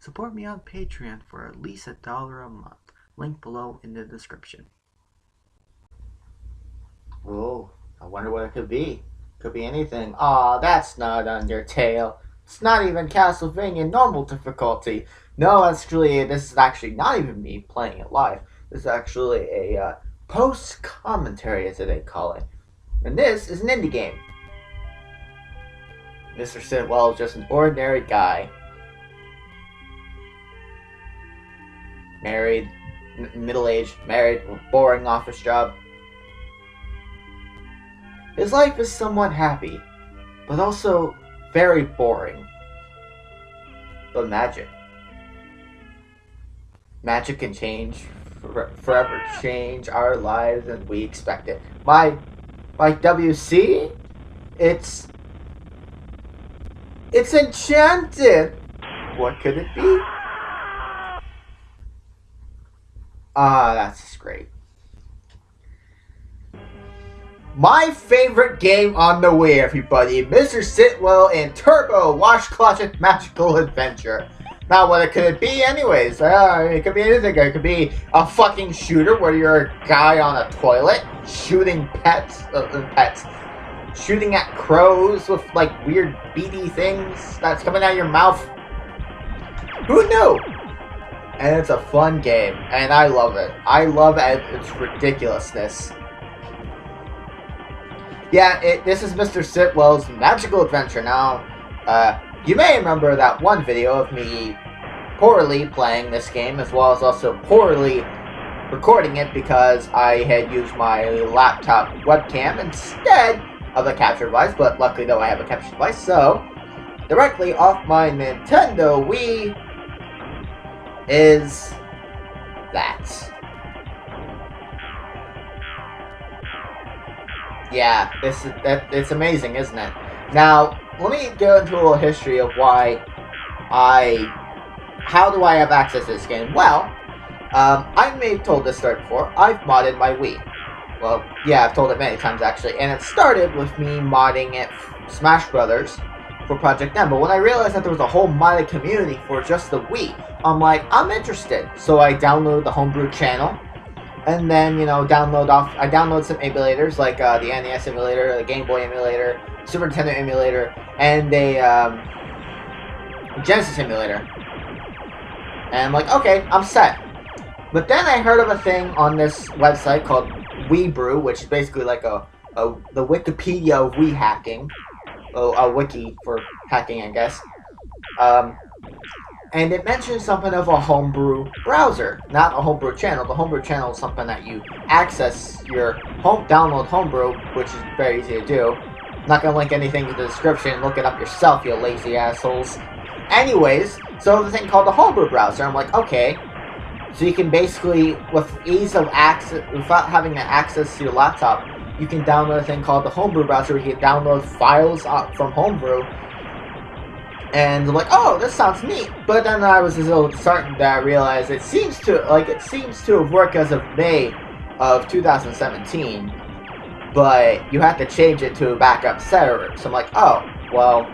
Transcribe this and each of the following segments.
Support me on Patreon for at least $1 a month. Link below in the description. Oh, I wonder what it could be. Could be anything. Aw, that's not Undertale. It's not even Castlevania normal difficulty. No, actually, this is actually not even me playing it live. This is actually a post-commentary, as they call it. And this is an indie game. Mr. Sitwell is just an ordinary guy. Married, middle-aged, married, with a boring office job. His life is somewhat happy, but also very boring. But magic. Magic can change, forever change our lives and we expect it. By WC, it's enchanted. What could it be? Ah, that's great. My favorite game on the Wii, everybody. Mr. Sitwell and Turbo Washcloset Magical Adventure. Now, what could it be anyways? It could be anything. It could be a fucking shooter where you're a guy on a toilet shooting shooting at crows with like weird beady things that's coming out of your mouth. Who knew? And it's a fun game, and I love it. I love its ridiculousness. Yeah, this is Mr. Sitwell's Magical Adventure. Now, you may remember that one video of me poorly playing this game, as well as also poorly recording it because I had used my laptop webcam instead of a capture device, but luckily though I have a capture device, so directly off my Nintendo Wii is that. Yeah, it's amazing, isn't it? Now, let me go into a little history of how do I have access to this game? Well, I may have told this story before. I've modded my Wii. Well, yeah, I've told it many times actually, and it started with me modding it Smash Brothers for Project M. But when I realized that there was a whole modded community for just the Wii, I'm like, I'm interested. So I downloaded the homebrew channel. And then, you know, I download some emulators, like the NES emulator, the Game Boy emulator, Super Nintendo emulator, and a Genesis emulator. And I'm like, okay, I'm set. But then I heard of a thing on this website called WeeBrew, which is basically like the Wikipedia of Wii hacking. A wiki for hacking, I guess. And it mentions something of a homebrew browser, not a homebrew channel. The homebrew channel is something that you access your download homebrew, which is very easy to do. I'm not gonna link anything in the description. Look it up yourself, you lazy assholes. Anyways, so the thing called the homebrew browser. I'm like, okay, so you can basically, with ease of access, without having to access to your laptop, you can download a thing called the homebrew browser. Where you can download files from homebrew. And I'm like, oh, this sounds neat. But then I was a little disheartened that I realized it seems to have worked as of May of 2017. But you have to change it to a backup server. So I'm like, oh, well,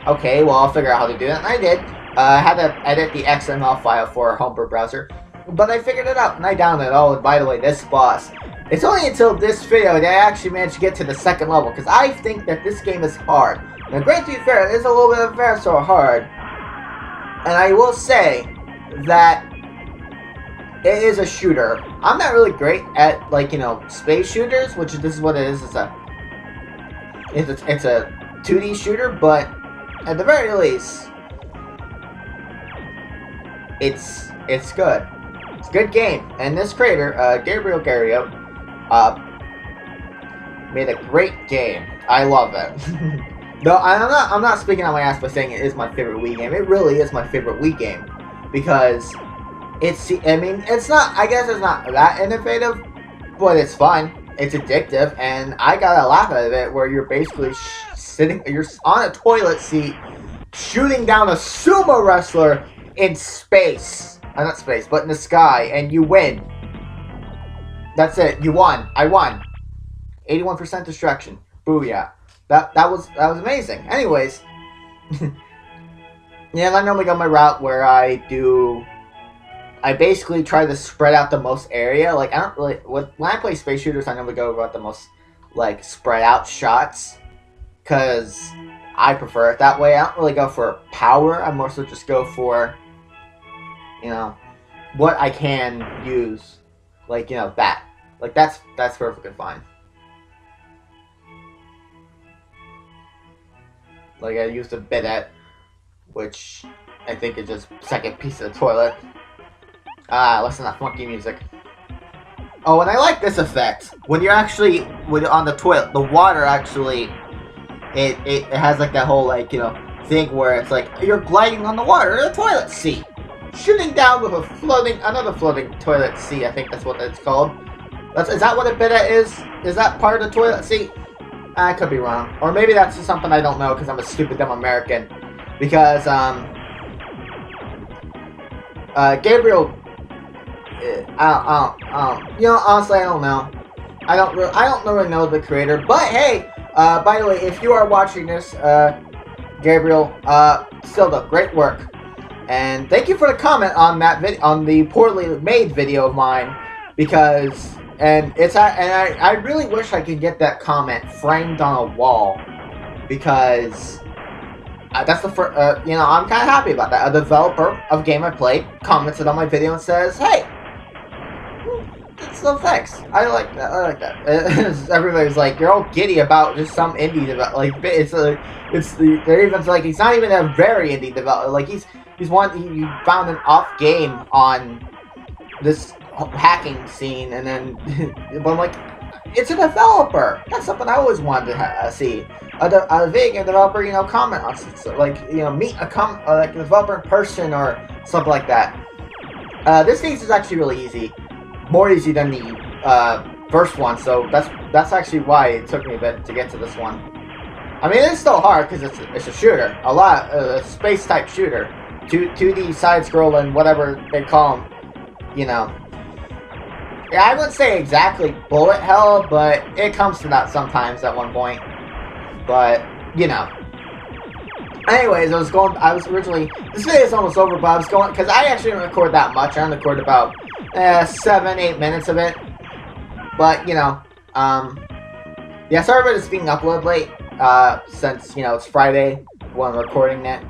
okay, well, I'll figure out how to do that. And I did. I had to edit the XML file for a homebrew browser. But I figured it out, and I downloaded. Oh, and by the way, this boss. It's only until this video that I actually managed to get to the second level, because I think that this game is hard. Now, great to be fair, it is a little bit of fair, so hard. And I will say that it is a shooter. I'm not really great at, like, you know, space shooters, which this is what it is. It's a 2D shooter, but at the very least, it's good. It's a good game. And this creator, Gabriel Gario, made a great game. I love it. No, I'm not speaking on my ass by saying it is my favorite Wii game. It really is my favorite Wii game. Because it's not, I guess it's not that innovative, but it's fun. It's addictive, and I got a laugh out of it where you're basically you're on a toilet seat, shooting down a sumo wrestler in space. Not space, but in the sky, and you win. That's it. You won. I won. 81% destruction. Booyah. That was amazing. Anyways, Yeah, I normally go my route where I basically try to spread out the most area. Like I don't really when I play space shooters, I normally go about the most like spread out shots because I prefer it that way. I don't really go for power. I more so just go for you know what I can use, like that. Like that's perfectly fine. Like I used a bidet, which I think is just second piece of the toilet. Listen to that funky music. Oh, and I like this effect. When you're actually when you're on the toilet, the water actually it has like that whole like thing where it's like you're gliding on the water in a toilet seat, shooting down with another floating toilet seat. I think that's what it's called. Is that what a bidet is? Is that part of the toilet seat? I could be wrong, or maybe that's just something I don't know because I'm a stupid dumb American. Because Gabriel, honestly, I don't know. I don't really know the creator. But hey, by the way, if you are watching this, Gabriel, still the great work, and thank you for the comment on that on the poorly made video of mine, because I really wish I could get that comment framed on a wall, because that's the first. I'm kind of happy about that. A developer of a game I played commented on my video and says, "Hey, so thanks. I like that. I like that." Everybody's like, "You're all giddy about just some indie developer." Like they're even like he's not even a very indie developer. Like he found an off game on this hacking scene, and then but I'm like, it's a developer. That's something I always wanted to see. A video developer, comment on meet a developer in person or something like that. This thing is actually really easy, more easy than the first one. So that's actually why it took me a bit to get to this one. I mean, it's still hard because it's a shooter, a space type shooter, 2D side scrolling, whatever they call them. Yeah, I wouldn't say exactly bullet hell, but it comes to that sometimes at one point. But, Anyways, I was originally, this video is almost over, but I was going, because I actually didn't record that much. I only recorded about 7-8 minutes of it. But, yeah, sorry about this being uploaded late, since, it's Friday when I'm recording it.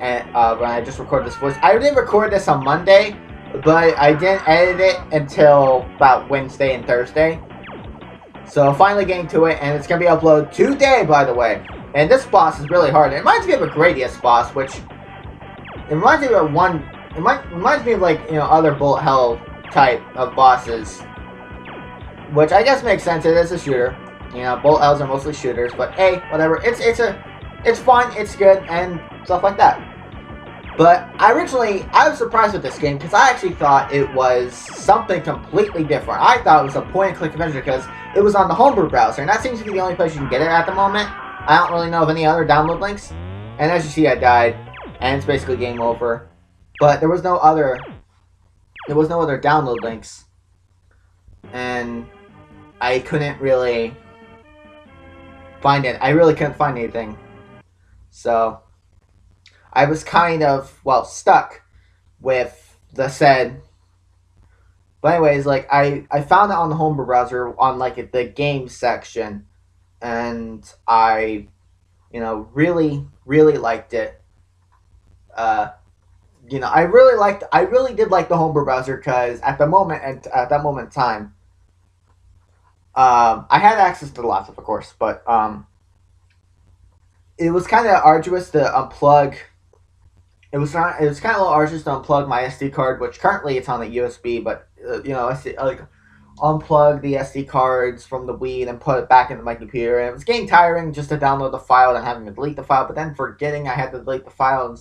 And, when I just recorded this voice. I did record this on Monday, but I didn't edit it until about Wednesday and Thursday. So finally getting to it, and it's going to be uploaded today, by the way. And this boss is really hard. It reminds me of a Gradius boss, which it reminds me of reminds me of like other bullet hell type of bosses, which I guess makes sense. It is a shooter. Bullet hells are mostly shooters, but hey, whatever. It's fun, it's good, and stuff like that. But I was surprised with this game because I actually thought it was something completely different. I thought it was a point-and-click adventure because it was on the homebrew browser, and that seems to be the only place you can get it at the moment. I don't really know of any other download links. And as you see, I died, and it's basically game over. But there was no other download links, and I couldn't really find it. I really couldn't find anything. So I was kind of, stuck with the said. But anyways, like, I found it on the homebrew browser on, like, the games section. And I, really, really liked it. I really did like the homebrew browser because at that moment in time, I had access to the laptop, of course, but, it was kind of arduous to unplug. It was kind of a little arduous to unplug my SD card, which currently it's on a USB, but unplug the SD cards from the Wii and put it back into my computer. And it was getting tiring just to download the file and having to delete the file, but then forgetting I had to delete the file and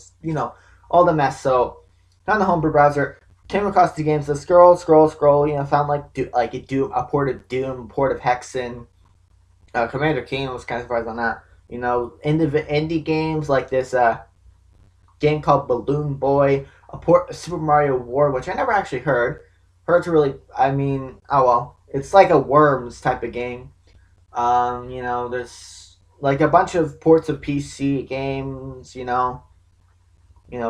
all the mess. So found the homebrew browser, came across the games, scroll, found like a port of Doom, a port of Hexen, Commander Keen. Was kind of surprised on that. Indie games like this game called Balloon Boy, a port of Super Mario War, which I never actually heard. Heard to really, it's like a Worms type of game. There's like a bunch of ports of PC games,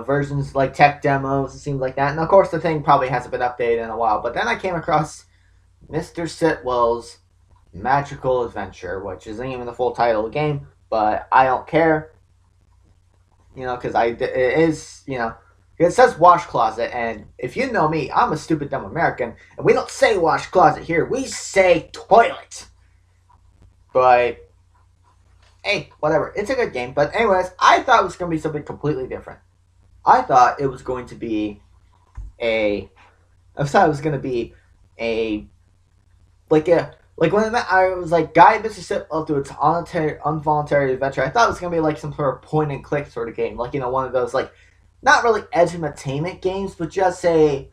versions like tech demos. It seems like that, and of course the thing probably hasn't been updated in a while. But then I came across Mr. Sitwell's Magical Adventure, which isn't even the full title of the game, but I don't care, because it is, it says wash closet, and if you know me, I'm a stupid dumb American, and we don't say wash closet here, we say toilet. But hey, whatever, it's a good game. But anyways, I thought it was going to be something completely different. I thought it was going to be a I thought it was going to be a like when I was like guide Mr. Sitwell through its involuntary adventure. I thought it was going to be like some sort of point and click sort of game, like one of those like not really edutainment games, but just a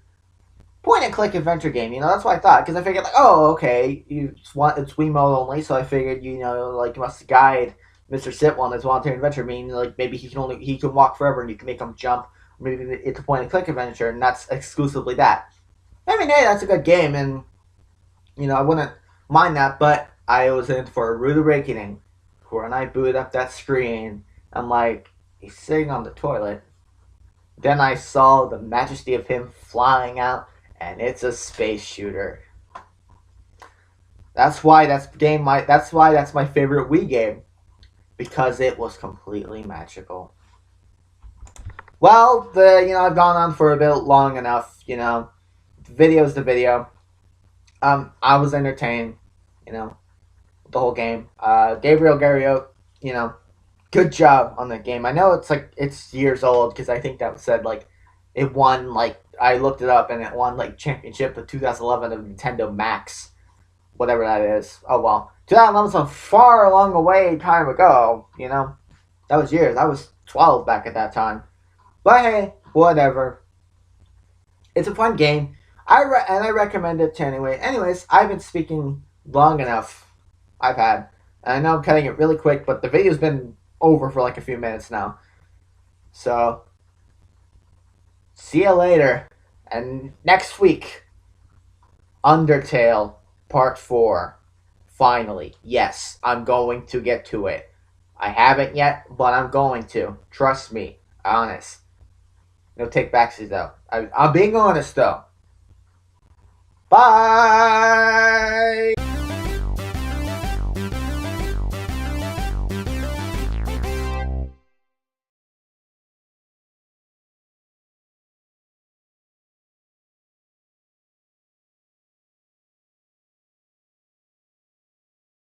point and click adventure game. That's what I thought, because I figured like, oh, okay, it's Wiimote only, so I figured like you must guide Mr. Sitwell on his voluntary adventure, meaning like maybe he can walk forever and you can make him jump. Maybe it's a point and click adventure, and that's exclusively that. I mean, hey, that's a good game, and I wouldn't mind that, but I was in for a rude awakening when I booted up that screen. I'm like, he's sitting on the toilet. Then I saw the majesty of him flying out, and it's a space shooter. That's why that's my favorite Wii game, because it was completely magical. Well, I've gone on for a bit long enough. The video's the video. I was entertained. The whole game. Gabriel Gario, good job on the game. I know it's years old, because I think that said like it won, like I looked it up, and it won like championship of 2011 of Nintendo Max, whatever that is. Oh well, 2011 was a far along away time ago. That was years. I was 12 back at that time. But hey, whatever. It's a fun game. I recommend it to anyway. Anyways, I've been speaking long enough. I've had. And I know I'm cutting it really quick, but the video's been over for like a few minutes now. So, see you later. And next week, Undertale Part 4. Finally. Yes, I'm going to get to it. I haven't yet, but I'm going to. Trust me. Honest. No take backsies though. I'm being honest though. Bye!